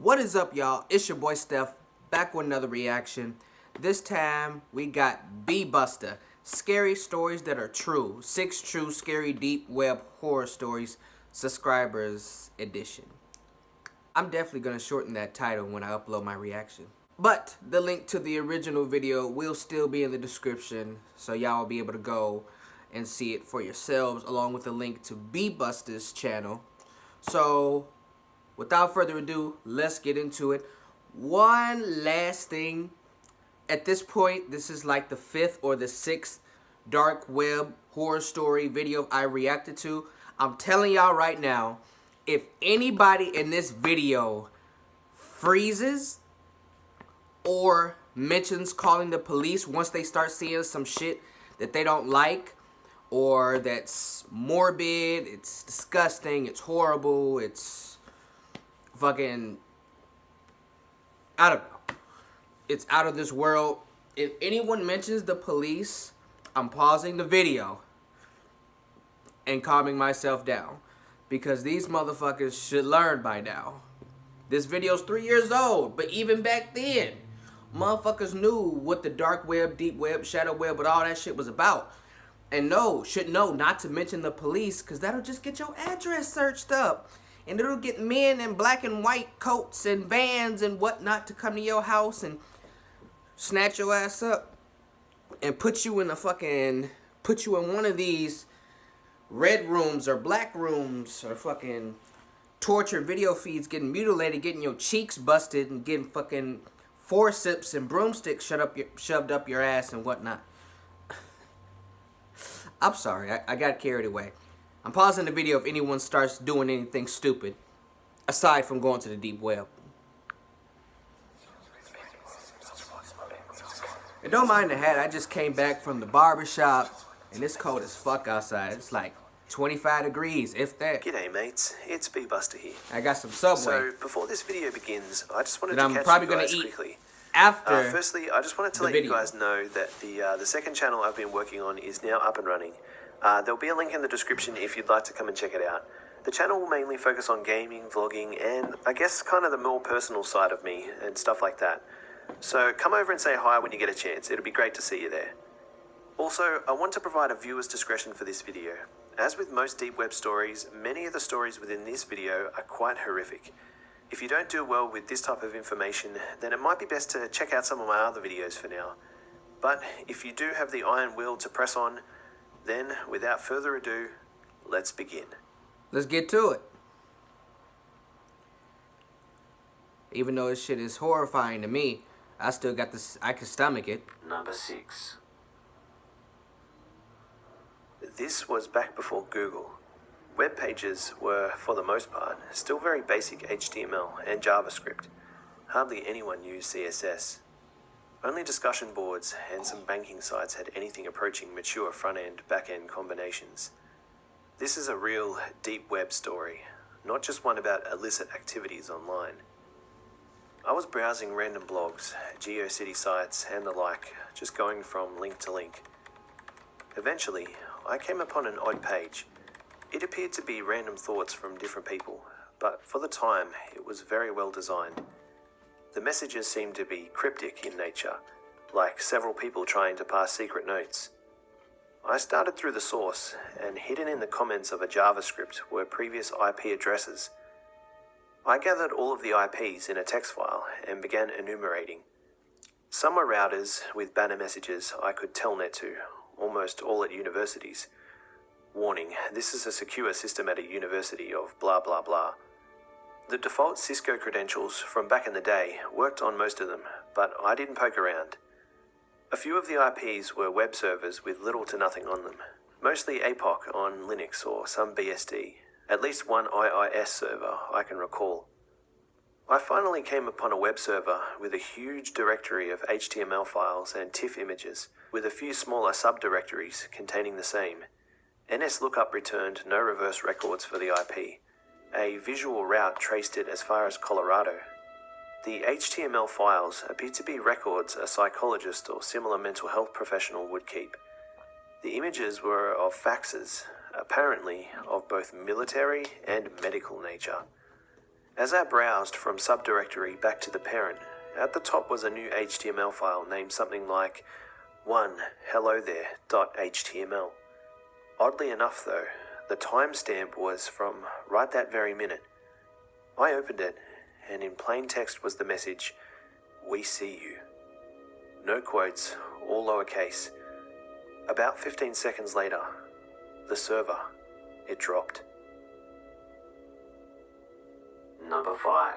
What is up, y'all? It's your boy Steph, back with another reaction. This time, we got B-Buster. Scary stories that are true. 6 true scary deep web horror stories, subscribers edition. I'm definitely going to shorten that title when I upload my reaction. But the link to the original video will still be in the description, so y'all will be able to go and see it for yourselves, along with a link to B-Buster's channel. So without further ado, let's get into it. One last thing. At this point, this is like the 5th or the 6th dark web horror story video I reacted to. I'm telling y'all right now, if anybody in this video freezes or mentions calling the police once they start seeing some shit that they don't like, or that's morbid, it's disgusting, it's horrible, it's fucking, I don't know, it's out of this world. If anyone mentions the police, I'm pausing the video and calming myself down, because these motherfuckers should learn by now. This video's 3 years old, but even back then, motherfuckers knew what the dark web, deep web, shadow web, but all that shit was about. And should know not to mention the police, because that'll just get your address searched up. And it'll get men in black and white coats and vans and whatnot to come to your house and snatch your ass up and put you in one of these red rooms or black rooms, or fucking torture video feeds, getting mutilated, getting your cheeks busted, and getting fucking forceps and broomsticks shoved up your ass and whatnot. I'm sorry, I got carried away. I'm pausing the video if anyone starts doing anything stupid, aside from going to the deep web. And don't mind the hat, I just came back from the barbershop, and it's cold as fuck outside. It's like 25 degrees, if that. G'day mates, it's B-Buster here. I got some Subway. So, before this video begins, I just wanted to I'm catch probably you guys gonna eat quickly. After Firstly, I just wanted to let video. you guys know that the second channel I've been working on is now up and running. There'll be a link in the description if you'd like to come and check it out. The channel will mainly focus on gaming, vlogging, and I guess kind of the more personal side of me and stuff like that. So come over and say hi when you get a chance. It'll be great to see you there. Also, I want to provide a viewer's discretion for this video. As with most deep web stories, many of the stories within this video are quite horrific. If you don't do well with this type of information, then it might be best to check out some of my other videos for now. But if you do have the iron will to press on, then without further ado, let's begin. Let's get to it. Even though this shit is horrifying to me, I still got this, I can stomach it. Number 6. This was back before Google. Web pages were, for the most part, still very basic HTML and JavaScript. Hardly anyone used CSS. Only discussion boards and some banking sites had anything approaching mature front-end, back-end combinations. This is a real deep web story, not just one about illicit activities online. I was browsing random blogs, GeoCity sites, and the like, just going from link to link. Eventually, I came upon an odd page. It appeared to be random thoughts from different people, but for the time, it was very well designed. The messages seemed to be cryptic in nature, like several people trying to pass secret notes. I started through the source, and hidden in the comments of a JavaScript were previous IP addresses. I gathered all of the IPs in a text file and began enumerating. Some were routers with banner messages I could telnet to, almost all at universities. Warning, this is a secure system at a university of blah blah blah. The default Cisco credentials from back in the day worked on most of them, but I didn't poke around. A few of the IPs were web servers with little to nothing on them, mostly APOC on Linux or some BSD, at least one IIS server I can recall. I finally came upon a web server with a huge directory of HTML files and TIFF images, with a few smaller subdirectories containing the same. NSLOOKUP returned no reverse records for the IP. A visual route traced it as far as Colorado. The HTML files appeared to be records a psychologist or similar mental health professional would keep. The images were of faxes, apparently of both military and medical nature. As I browsed from subdirectory back to the parent, at the top was a new HTML file named something like 1hellothere.html. Oddly enough though, the timestamp was from right that very minute. I opened it, and in plain text was the message, "We see you." No quotes, all lowercase. About 15 seconds later, the server, it dropped. Number 5.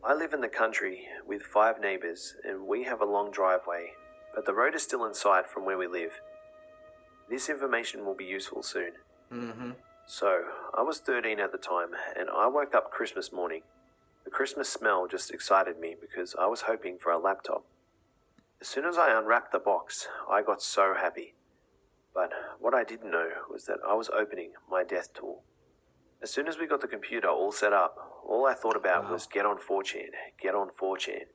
I live in the country with 5 neighbours and we have a long driveway, but the road is still in sight from where we live. This information will be useful soon. So, I was 13 at the time and I woke up Christmas morning. The Christmas smell just excited me because I was hoping for a laptop. As soon as I unwrapped the box, I got so happy. But what I didn't know was that I was opening my death tool. As soon as we got the computer all set up, all I thought about was get on 4chan, get on 4chan.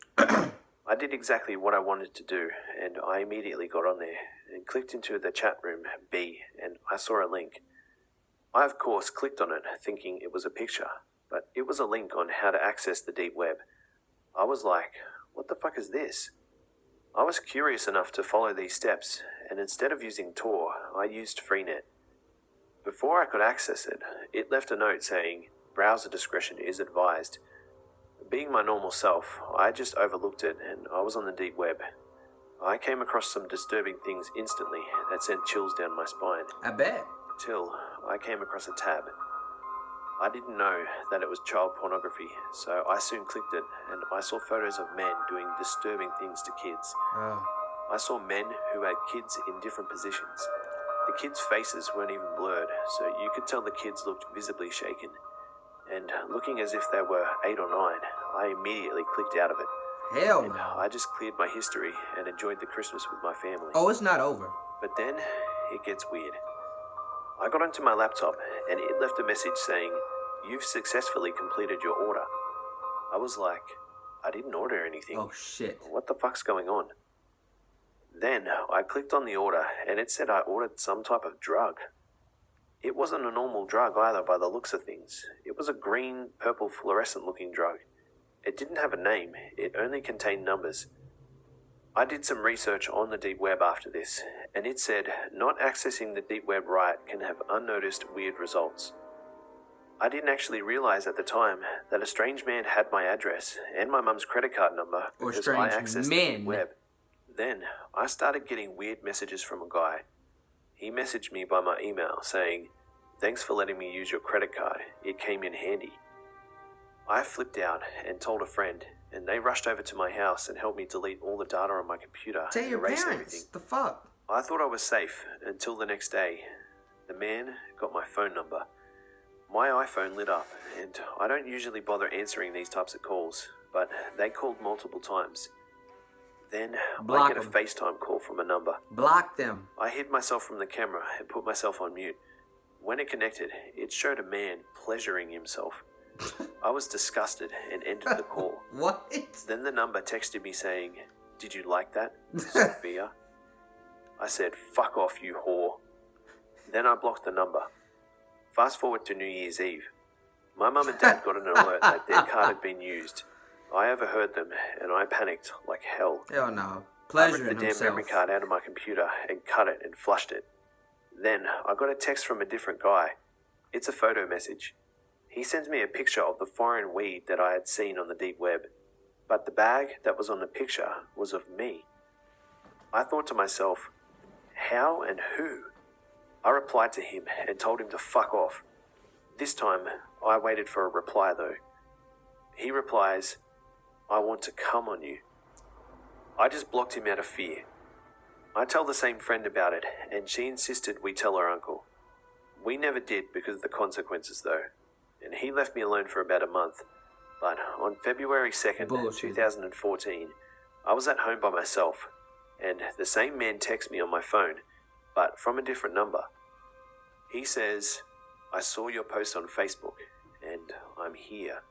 I did exactly what I wanted to do, and I immediately got on there and clicked into the chat room B, and I saw a link. I of course clicked on it thinking it was a picture, but it was a link on how to access the deep web. I was like, what the fuck is this? I was curious enough to follow these steps, and instead of using Tor, I used Freenet. Before I could access it, it left a note saying, browser discretion is advised. Being my normal self, I just overlooked it and I was on the deep web. I came across some disturbing things instantly that sent chills down my spine. I bet. Till I came across a tab. I didn't know that it was child pornography, so I soon clicked it and I saw photos of men doing disturbing things to kids. I saw men who had kids in different positions. The kids' faces weren't even blurred, so you could tell the kids looked visibly shaken. And looking as if they were 8 or 9, I immediately clicked out of it. Hell And no. I just cleared my history and enjoyed the Christmas with my family. Oh, it's not over. But then, it gets weird. I got onto my laptop and it left a message saying, "You've successfully completed your order." I was like, I didn't order anything. Oh, shit. What the fuck's going on? Then I clicked on the order and it said I ordered some type of drug. It wasn't a normal drug either by the looks of things. It was a green, purple fluorescent looking drug. It didn't have a name, it only contained numbers. I did some research on the deep web after this, and it said not accessing the deep web right can have unnoticed weird results. I didn't actually realize at the time that a strange man had my address and my mum's credit card number Or because I strange accessed the men. deep web. Then I started getting weird messages from a guy. He messaged me by my email saying, "Thanks for letting me use your credit card. It came in handy." I flipped out and told a friend, and they rushed over to my house and helped me delete all the data on my computer Tell and your erase parents. everything. The fuck? I thought I was safe until the next day. The man got my phone number. My iPhone lit up, and I don't usually bother answering these types of calls, but they called multiple times. Then Block I get a 'em. FaceTime call from a number. Block them. I hid myself from the camera and put myself on mute. When it connected, it showed a man pleasuring himself. I was disgusted and ended the call. What? Then the number texted me saying, "Did you like that, Sophia?" I said, "Fuck off, you whore." Then I blocked the number. Fast forward to New Year's Eve. My mum and dad got an alert that their card had been used. I overheard them and I panicked like hell. Hell no. I ripped Pleasuring the damn himself. memory card out of my computer and cut it and flushed it. Then I got a text from a different guy. It's a photo message. He sends me a picture of the foreign weed that I had seen on the deep web. But the bag that was on the picture was of me. I thought to myself, how and who? I replied to him and told him to fuck off. This time, I waited for a reply though. He replies, "I want to come on you." I just blocked him out of fear. I tell the same friend about it, and she insisted we tell her uncle. We never did because of the consequences though, and he left me alone for about a month. But on February 2nd, Bullshit. 2014, I was at home by myself, and the same man texts me on my phone, but from a different number. He says, "I saw your post on Facebook, and I'm here."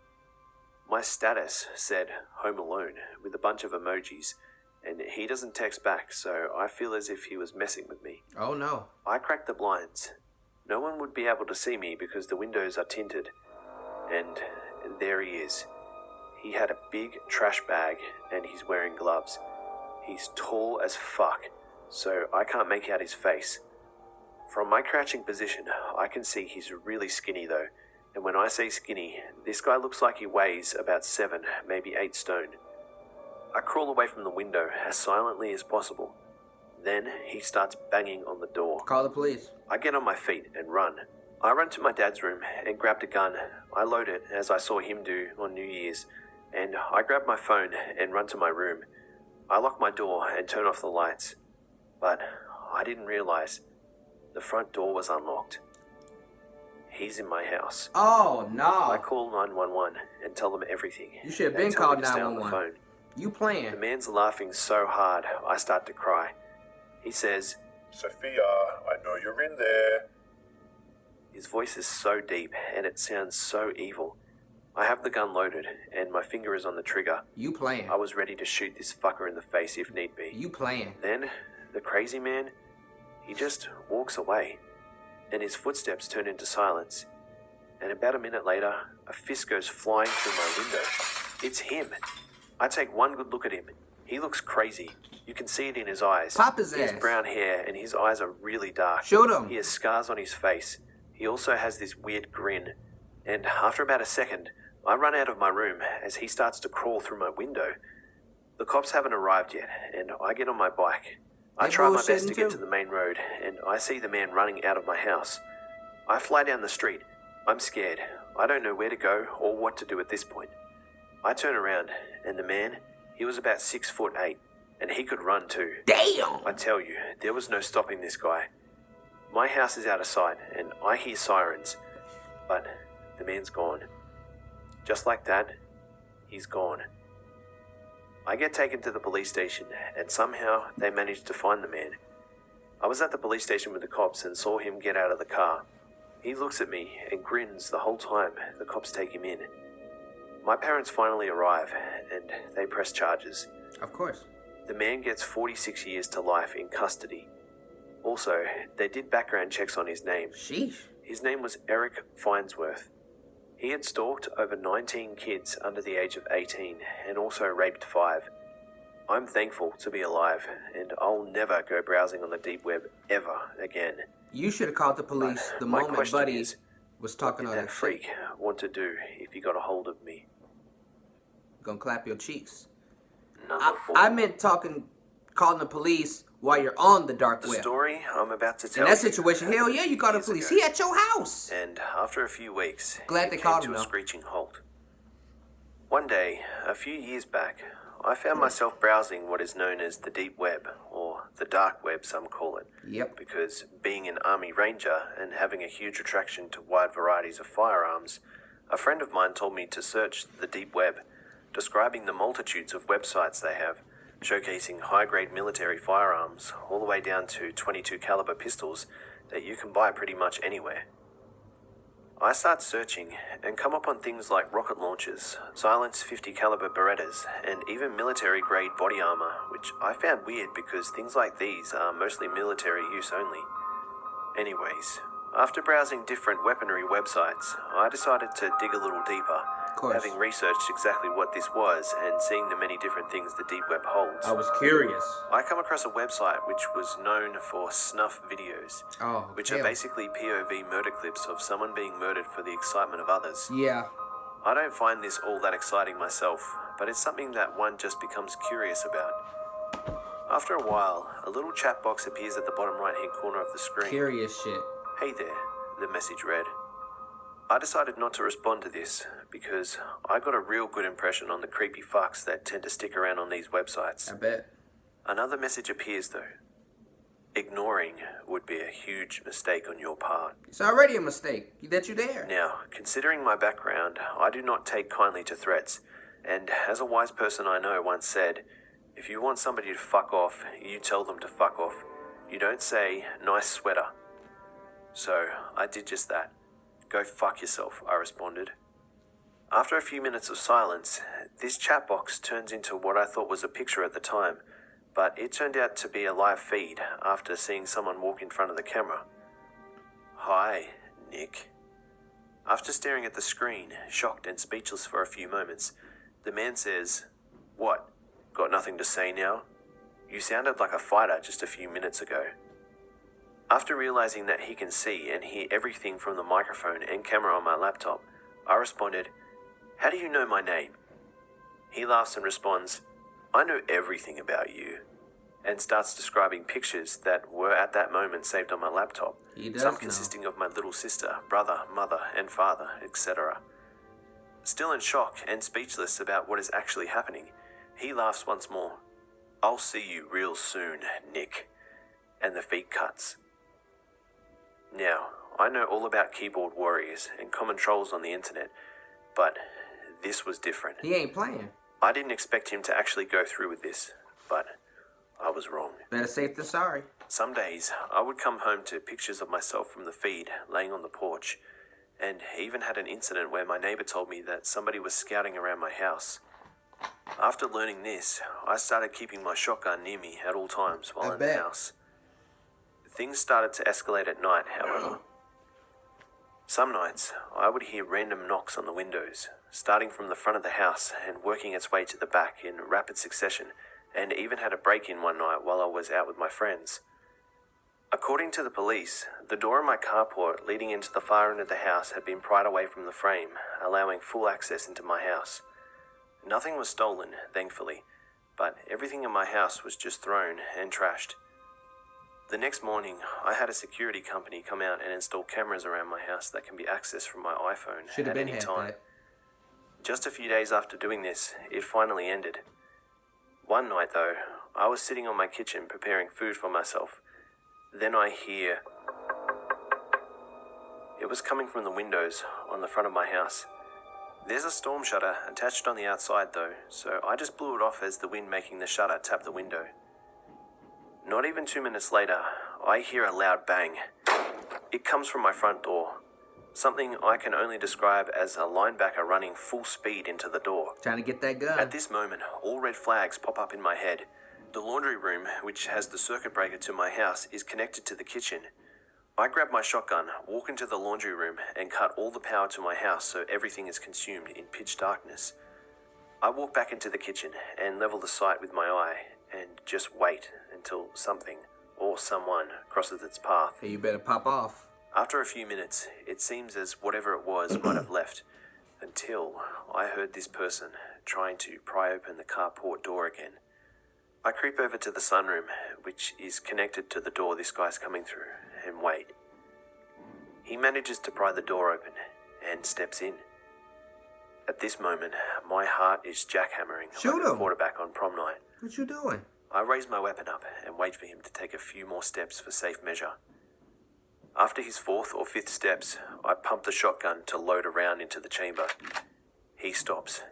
My status said home alone with a bunch of emojis, and he doesn't text back, so I feel as if he was messing with me. Oh no. I cracked the blinds. No one would be able to see me because the windows are tinted. And there he is. He had a big trash bag and he's wearing gloves. He's tall as fuck, so I can't make out his face. From my crouching position, I can see he's really skinny though, and when I say skinny, this guy looks like he weighs about 7, maybe 8 stone. I crawl away from the window as silently as possible. Then he starts banging on the door. Call the police. I get on my feet and run. I run to my dad's room and grabbed a gun. I load it as I saw him do on New Year's, and I grab my phone and run to my room. I lock my door and turn off the lights. But I didn't realize the front door was unlocked. He's in my house. Oh, no. I call 911 and tell them everything. You should have They been tell called me to stay on the 911. phone. You The playing. man's laughing so hard, I start to cry. He says, Sophia, I know you're in there. his voice is so deep and it sounds so evil. I have the gun loaded and my finger is on the trigger. You playing. I was ready to shoot this fucker in the face if need be. You playing. Then, the crazy man, he just walks away, and his footsteps turn into silence. And about a minute later, a fist goes flying through my window. It's him. I take one good look at him. He looks crazy. You can see it in his eyes. Pop his He has ass. brown hair, and his eyes are really dark. Shoot him. He has scars on his face. He also has this weird grin. And after about a second, I run out of my room as he starts to crawl through my window. The cops haven't arrived yet, and I get on my bike. I They try my best bullshitting to get too. to the main road, and I see the man running out of my house. I fly down the street. I'm scared. I don't know where to go or what to do at this point. I turn around, and the man, he was about 6'8", and he could run too. Damn. I tell you, there was no stopping this guy. My house is out of sight, and I hear sirens, but the man's gone. Just like that, he's gone. I get taken to the police station, and somehow they managed to find the man. I was at the police station with the cops and saw him get out of the car. He looks at me and grins the whole time the cops take him in. My parents finally arrive, and they press charges. Of course. The man gets 46 years to life in custody. Also, they did background checks on his name. Sheesh. His name was Eric Finesworth. He had stalked over 19 kids under the age of 18 and also raped 5. I'm thankful to be alive, and I'll never go browsing on the deep web ever again. You should have called the police But the my moment question Buddy is, was What talking did all that that freak shit. want to do if he got a hold of me? Gonna clap your cheeks. Number 4. I meant calling the police while you're on the dark The web. story I'm about to tell In that you situation, hell yeah, you called the years police. ago. He at your house. And after a few weeks, Glad it they came called to him, a though. screeching halt. One day, a few years back, I found myself browsing what is known as the deep web, or the dark web some call it. Yep. Because being an army ranger and having a huge attraction to wide varieties of firearms, a friend of mine told me to search the deep web, describing the multitudes of websites they have, showcasing high-grade military firearms, all the way down to .22 caliber pistols that you can buy pretty much anywhere. I start searching and come upon things like rocket launchers, silenced .50 caliber Berettas, and even military-grade body armor, which I found weird because things like these are mostly military use only. Anyways, after browsing different weaponry websites, I decided to dig a little deeper, course. having researched exactly what this was and seeing the many different things the deep web holds. I was curious. I come across a website which was known for snuff videos, Oh, which hell. are basically POV murder clips of someone being murdered for the excitement of others. Yeah. I don't find this all that exciting myself, but it's something that one just becomes curious about. After a while, a little chat box appears at the bottom right-hand corner of the screen. Curious shit. Hey there, the message read. I decided not to respond to this because I got a real good impression on the creepy fucks that tend to stick around on these websites. I bet. Another message appears though. Ignoring would be a huge mistake on your part. It's already a mistake that you're there. Now, considering my background, I do not take kindly to threats, and as a wise person I know once said, if you want somebody to fuck off, you tell them to fuck off. You don't say, nice sweater. So, I did just that. Go fuck yourself, I responded. After a few minutes of silence, this chat box turns into what I thought was a picture at the time, but it turned out to be a live feed after seeing someone walk in front of the camera. Hi, Nick. After staring at the screen, shocked and speechless for a few moments, the man says, "What? Got nothing to say now? You sounded like a fighter just a few minutes ago." After realizing that he can see and hear everything from the microphone and camera on my laptop, I responded, "How do you know my name?" He laughs and responds, "I know everything about you," and starts describing pictures that were at that moment saved on my laptop, some consisting of my little sister, brother, mother, and father, etc. Still in shock and speechless about what is actually happening, he laughs once more. "I'll see you real soon, Nick," and the feed cuts. Now, I know all about keyboard warriors and common trolls on the internet, but this was different. He ain't playing. I didn't expect him to actually go through with this, but I was wrong. Better safe than sorry. Some days, I would come home to pictures of myself from the feed laying on the porch, and even had an incident where my neighbor told me that somebody was scouting around my house. After learning this, I started keeping my shotgun near me at all times while in the house. Things started to escalate at night, however. Some nights, I would hear random knocks on the windows, starting from the front of the house and working its way to the back in rapid succession, and even had a break-in one night while I was out with my friends. According to the police, the door in my carport leading into the far end of the house had been pried away from the frame, allowing full access into my house. Nothing was stolen, thankfully, but everything in my house was just thrown and trashed. The next morning, I had a security company come out and install cameras around my house that can be accessed from my iPhone at any time. Just a few days after doing this, it finally ended. One night, though, I was sitting on my kitchen preparing food for myself. Then I hear... It was coming from the windows on the front of my house. There's a storm shutter attached on the outside though, so I just blew it off as the wind making the shutter tap the window. Not even 2 minutes later, I hear a loud bang. It comes from my front door. Something I can only describe as a linebacker running full speed into the door. Trying to get that gun. At this moment, all red flags pop up in my head. The laundry room, which has the circuit breaker to my house, is connected to the kitchen. I grab my shotgun, walk into the laundry room, and cut all the power to my house so everything is consumed in pitch darkness. I walk back into the kitchen and level the sight with my eye and just wait until something or someone crosses its path. Hey, you better pop off. After a few minutes, it seems as whatever it was might have left, until I heard this person trying to pry open the carport door again. I creep over to the sunroom, which is connected to the door this guy's coming through, and wait. He manages to pry the door open and steps in. At this moment, my heart is jackhammering like a quarterback on prom night. What you doing? I raise my weapon up and wait for him to take a few more steps for safe measure. After his fourth or fifth steps, I pump the shotgun to load a round into the chamber. He stops,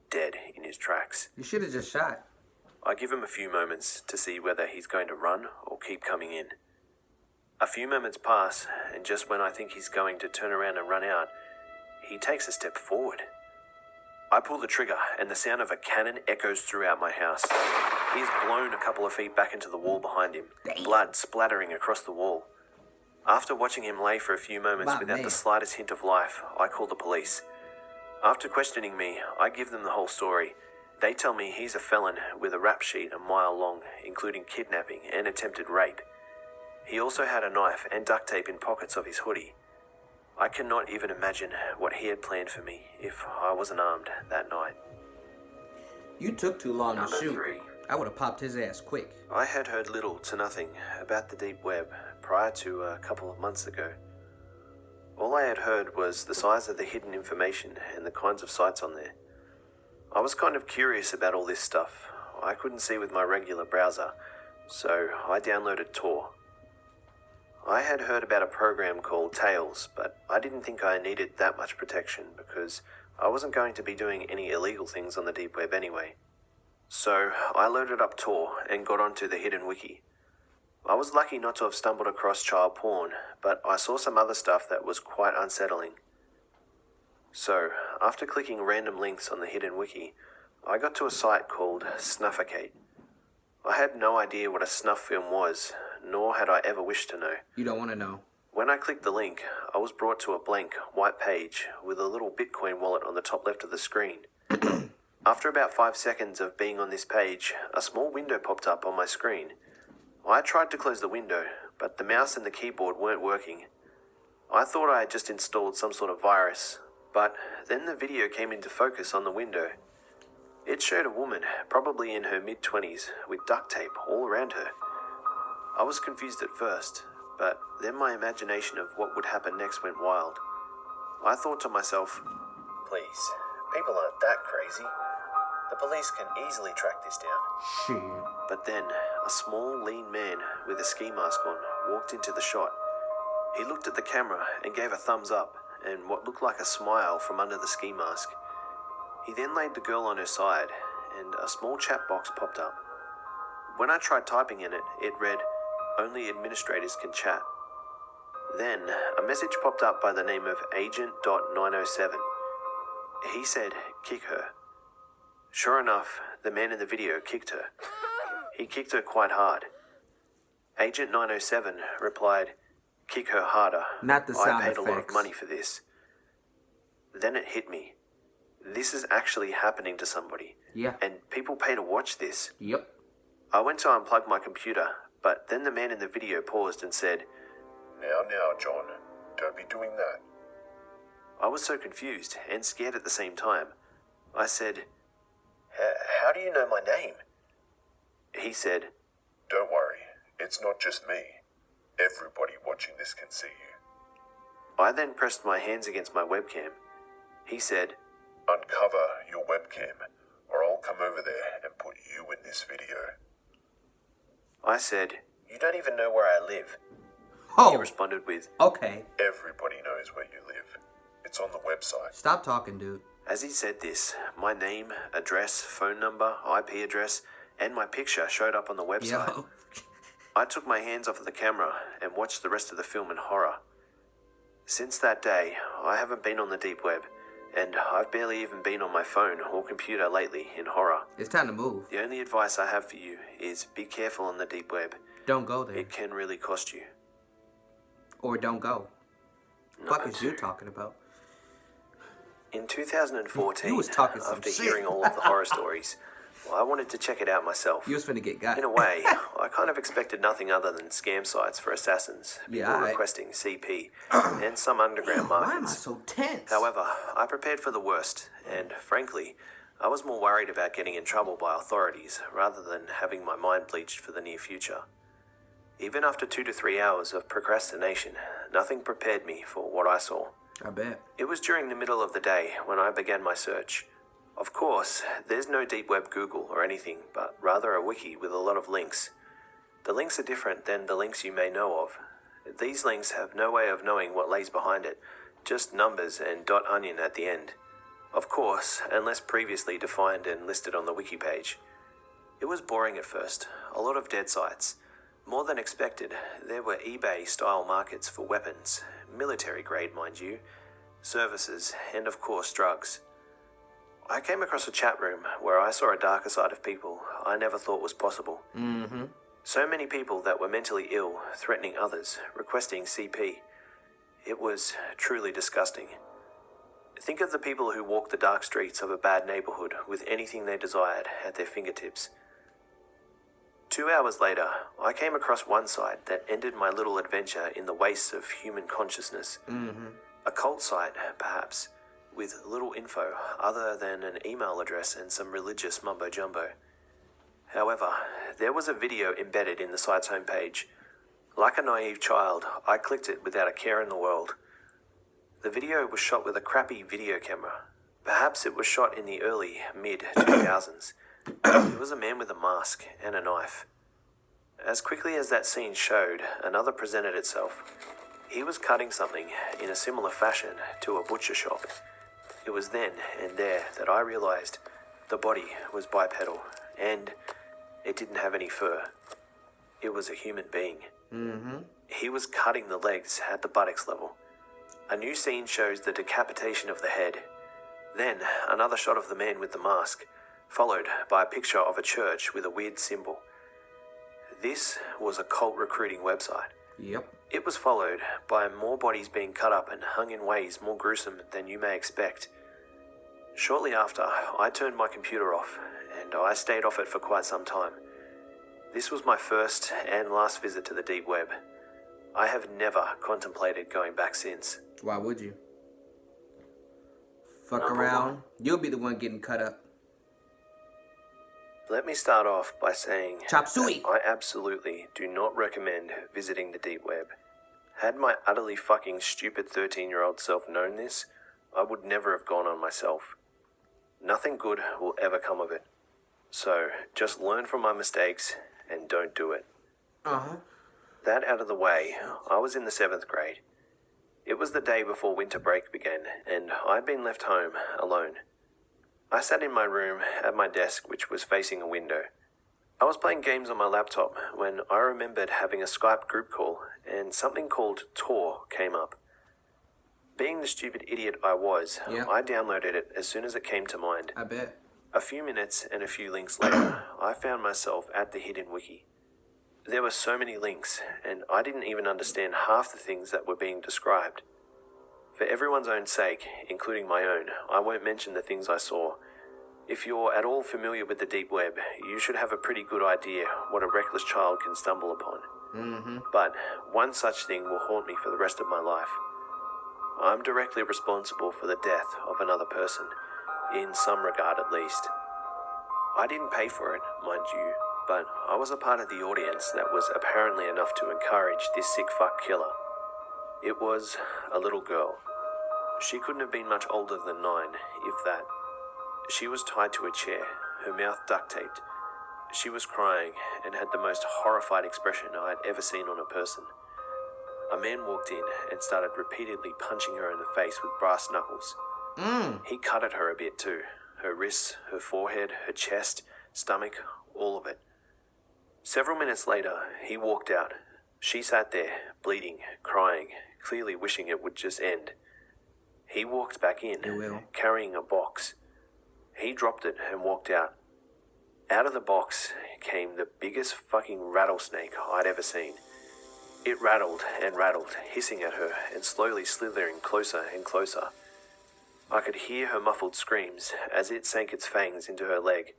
dead in his tracks. You should have just shot. I give him a few moments to see whether he's going to run or keep coming in. A few moments pass, and just when I think he's going to turn around and run out, he takes a step forward. I pull the trigger, and the sound of a cannon echoes throughout my house. He is blown a couple of feet back into the wall behind him, blood splattering across the wall. After watching him lay for a few moments without the slightest hint of life, I call the police. After questioning me, I give them the whole story. They tell me he's a felon with a rap sheet a mile long, including kidnapping and attempted rape. He also had a knife and duct tape in pockets of his hoodie. I cannot even imagine what he had planned for me if I wasn't armed that night. You took too long to Number shoot. 3. I would have popped his ass quick. I had heard little to nothing about the deep web prior to a couple of months ago. All I had heard was the size of the hidden information and the kinds of sites on there. I was kind of curious about all this stuff. I couldn't see with my regular browser, so I downloaded Tor. I had heard about a program called Tails, but I didn't think I needed that much protection because I wasn't going to be doing any illegal things on the deep web anyway. So I loaded up Tor and got onto the hidden wiki. I was lucky not to have stumbled across child porn, but I saw some other stuff that was quite unsettling. So, after clicking random links on the hidden wiki, I got to a site called Snuffocate. I had no idea what a snuff film was, nor had I ever wished to know. You don't want to know. When I clicked the link, I was brought to a blank, white page with a little Bitcoin wallet on the top left of the screen. After about 5 seconds of being on this page, a small window popped up on my screen. I tried to close the window, but the mouse and the keyboard weren't working. I thought I had just installed some sort of virus, but then the video came into focus on the window. It showed a woman, probably in her mid-20s, with duct tape all around her. I was confused at first, but then my imagination of what would happen next went wild. I thought to myself, please, people aren't that crazy. The police can easily track this down. Shit. But then, a small, lean man with a ski mask on walked into the shot. He looked at the camera and gave a thumbs up and what looked like a smile from under the ski mask. He then laid the girl on her side and a small chat box popped up. When I tried typing in it, it read, "Only administrators can chat." Then, a message popped up by the name of Agent.907. He said, "Kick her." Sure enough, the man in the video kicked her. He kicked her quite hard. Agent 907 replied, "Kick her harder. Not the sound I paid a lot of effects. money for this." Then it hit me. This is actually happening to somebody. Yeah. And people pay to watch this. Yep. I went to unplug my computer, but then the man in the video paused and said, Now, John, don't be doing that. I was so confused and scared at the same time. I said, "How do you know my name?" He said, Don't worry, it's not just me. Everybody watching this can see you. I then pressed my hands against my webcam. He said, Uncover your webcam, or I'll come over there and put you in this video. I said, "You don't even know where I live." He Oh, responded with, okay. Everybody knows where you live. It's on the website. Stop talking, dude. As he said this, my name, address, phone number, IP address, and my picture showed up on the website. Yo. I took my hands off of the camera and watched the rest of the film in horror. Since that day, I haven't been on the deep web, and I've barely even been on my phone or computer lately in horror. It's time to move. The only advice I have for you is be careful on the deep web. Don't go there. It can really cost you. Or don't go. Number Fuck is you 2. talking about? In 2014, You was talking some after shit. hearing all of the horror stories, I wanted to check it out myself. You was finna get got. In a way, I kind of expected nothing other than scam sites for assassins, people Yeah, alright. requesting CP, and some underground Why am I markets. so tense? However, I prepared for the worst, and frankly, I was more worried about getting in trouble by authorities rather than having my mind bleached for the near future. Even after 2 to 3 hours of procrastination, nothing prepared me for what I saw. I bet. It was during the middle of the day when I began my search. Of course, there's no deep web Google or anything, but rather a wiki with a lot of links. The links are different than the links you may know of. These links have no way of knowing what lays behind it, just numbers and .onion at the end. Of course, unless previously defined and listed on the wiki page. It was boring at first, a lot of dead sites. More than expected, there were eBay-style markets for weapons, military grade mind you, services, and of course drugs. I came across a chat room where I saw a darker side of people I never thought was possible. So many people that were mentally ill, threatening others, requesting CP. It was truly disgusting. Think of the people who walked the dark streets of a bad neighborhood with anything they desired at their fingertips. 2 hours later, I came across one site that ended my little adventure in the wastes of human consciousness. A cult site, perhaps, with little info other than an email address and some religious mumbo-jumbo. However, there was a video embedded in the site's homepage. Like a naive child, I clicked it without a care in the world. The video was shot with a crappy video camera. Perhaps it was shot in the early, mid-2000s. It was a man with a mask and a knife. As quickly as that scene showed, another presented itself. He was cutting something in a similar fashion to a butcher shop. It was then and there that I realized the body was bipedal and it didn't have any fur. It was a human being. He was cutting the legs at the buttocks level. A new scene shows the decapitation of the head. Then another shot of the man with the mask, followed by a picture of a church with a weird symbol. This was a cult recruiting website. Yep. It was followed by more bodies being cut up and hung in ways more gruesome than you may expect. Shortly after, I turned my computer off, and I stayed off it for quite some time. This was my first and last visit to the deep web. I have never contemplated going back since. Why would you? Fuck Number around. one. You'll be the one getting cut up. Let me start off by saying Chop suey. that I absolutely do not recommend visiting the deep web. Had my utterly fucking stupid 13-year-old self known this, I would never have gone on myself. Nothing good will ever come of it. So, just learn from my mistakes and don't do it. Uh-huh. That out of the way, I was in the 7th grade. It was the day before winter break began, and I'd been left home alone. I sat in my room at my desk, which was facing a window. I was playing games on my laptop when I remembered having a Skype group call, and something called Tor came up. Being the stupid idiot I was, Yeah. I downloaded it as soon as it came to mind. I bet. A few minutes and a few links later, I found myself at the hidden wiki. There were so many links, and I didn't even understand half the things that were being described. For everyone's own sake, including my own, I won't mention the things I saw. If you're at all familiar with the deep web, you should have a pretty good idea what a reckless child can stumble upon. But one such thing will haunt me for the rest of my life. I'm directly responsible for the death of another person, in some regard at least. I didn't pay for it, mind you, but I was a part of the audience that was apparently enough to encourage this sick fuck killer. It was a little girl. She couldn't have been much older than 9, if that. She was tied to a chair, her mouth duct taped. She was crying and had the most horrified expression I had ever seen on a person. A man walked in and started repeatedly punching her in the face with brass knuckles. He cut at her a bit too. Her wrists, her forehead, her chest, stomach, all of it. Several minutes later, he walked out. She sat there, bleeding, crying, clearly wishing it would just end. He walked back in, It will. carrying a box. He dropped it and walked out. Out of the box came the biggest fucking rattlesnake I'd ever seen. It rattled and rattled, hissing at her and slowly slithering closer and closer. I could hear her muffled screams as it sank its fangs into her leg.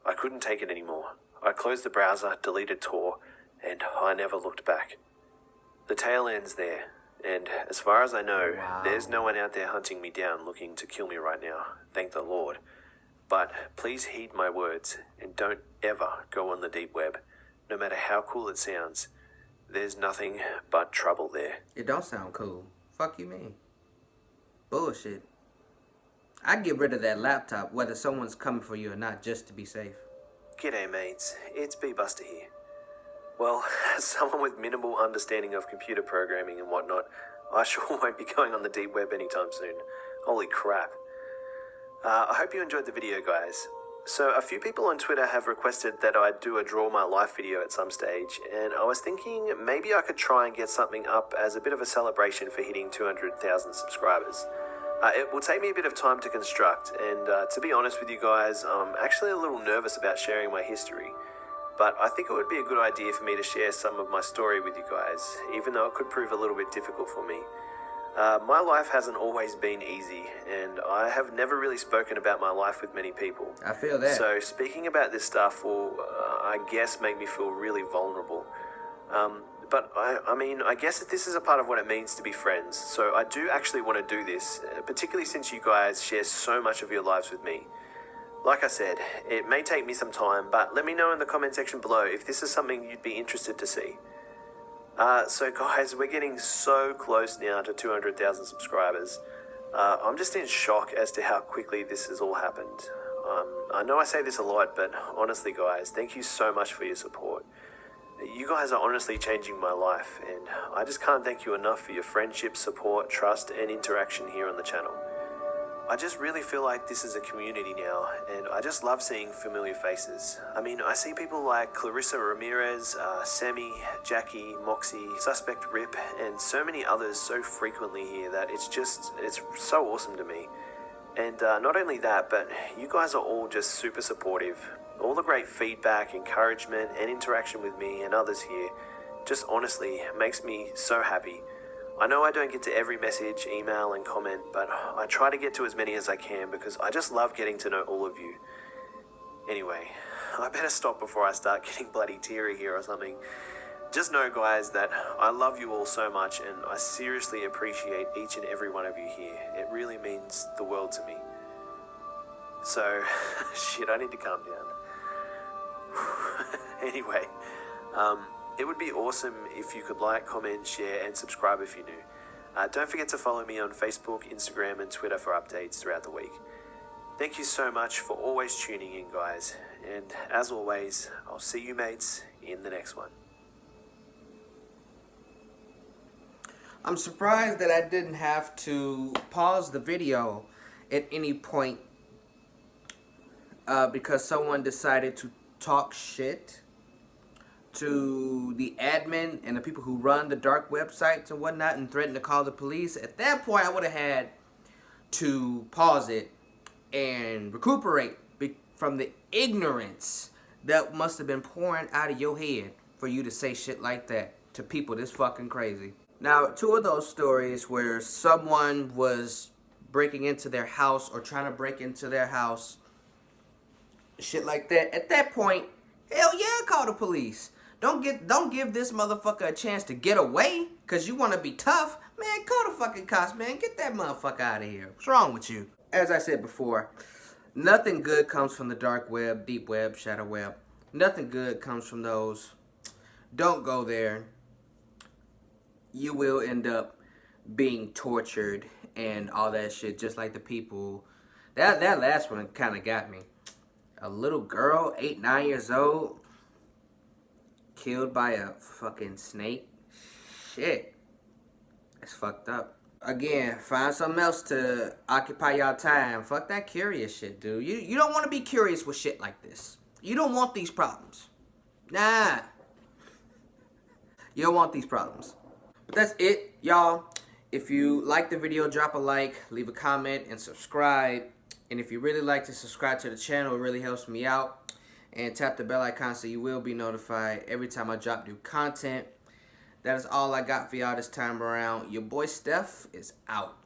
I couldn't take it anymore. I closed the browser, deleted Tor, and I never looked back. The tale ends there, and as far as I know, there's no one out there hunting me down looking to kill me right now, thank the Lord. But please heed my words, and don't ever go on the deep web. No matter how cool it sounds, there's nothing but trouble there. It don't sound cool. Fuck you mean? Bullshit. I'd get rid of that laptop whether someone's coming for you or not, just to be safe. G'day mates, it's B-Buster here. Well, as someone with minimal understanding of computer programming and whatnot, I sure won't be going on the deep web anytime soon. Holy crap. I hope you enjoyed the video, guys. So a few people on Twitter have requested that I do a Draw My Life video at some stage, and I was thinking maybe I could try and get something up as a bit of a celebration for hitting 200,000 subscribers. It will take me a bit of time to construct, and to be honest with you guys, I'm actually a little nervous about sharing my history. But I think it would be a good idea for me to share some of my story with you guys, even though it could prove a little bit difficult for me. My life hasn't always been easy, and I have never really spoken about my life with many people. I feel that. So speaking about this stuff will, I guess, make me feel really vulnerable. But I mean, I guess that this is a part of what it means to be friends. So I do actually want to do this, particularly since you guys share so much of your lives with me. Like I said, it may take me some time, but let me know in the comment section below if this is something you'd be interested to see. So guys, we're getting so close now to 200,000 subscribers. I'm just in shock as to how quickly this has all happened. I know I say this a lot, but honestly guys, thank you so much for your support. You guys are honestly changing my life, and I just can't thank you enough for your friendship, support, trust, and interaction here on the channel. I just really feel like this is a community now, and I just love seeing familiar faces. I mean, I see people like Clarissa Ramirez, Sammy, Jackie, Moxie, Suspect Rip, and so many others so frequently here that it's so awesome to me. And not only that, but you guys are all just super supportive. All the great feedback, encouragement, and interaction with me and others here just honestly makes me so happy. I know I don't get to every message, email, and comment, but I try to get to as many as I can because I just love getting to know all of you. Anyway, I better stop before I start getting bloody teary here or something. Just know, guys, that I love you all so much and I seriously appreciate each and every one of you here. It really means the world to me. So, shit, I need to calm down. Anyway, it would be awesome if you could like, comment, share, and subscribe if you're new. Don't forget to follow me on Facebook, Instagram, and Twitter for updates throughout the week. Thank you so much for always tuning in, guys. And as always, I'll see you mates in the next one. I'm surprised that I didn't have to pause the video at any point because someone decided to talk shit to the admin and the people who run the dark websites and whatnot and threatened to call the police. At that point, I would have had to pause it and recuperate from the ignorance that must have been pouring out of your head for you to say shit like that to people this fucking crazy. Now, two of those stories where someone was breaking into their house or trying to break into their house, shit like that, at that point, hell yeah, call the police. Don't give this motherfucker a chance to get away because you want to be tough. Man, call the fucking cops, man. Get that motherfucker out of here. What's wrong with you? As I said before, nothing good comes from the dark web, deep web, shadow web. Nothing good comes from those. Don't go there. You will end up being tortured and all that shit, just like the people. That last one kind of got me. A little girl, 8, 9 years old, killed by a fucking snake. Shit. That's fucked up. Again, find something else to occupy y'all time. Fuck that curious shit, dude. You don't want to be curious with shit like this. You don't want these problems. Nah. You don't want these problems. But that's it, y'all. If you like the video, drop a like, leave a comment, and subscribe. And if you really like to subscribe to the channel, it really helps me out. And tap the bell icon so you will be notified every time I drop new content. That is all I got for y'all this time around. Your boy Steph is out.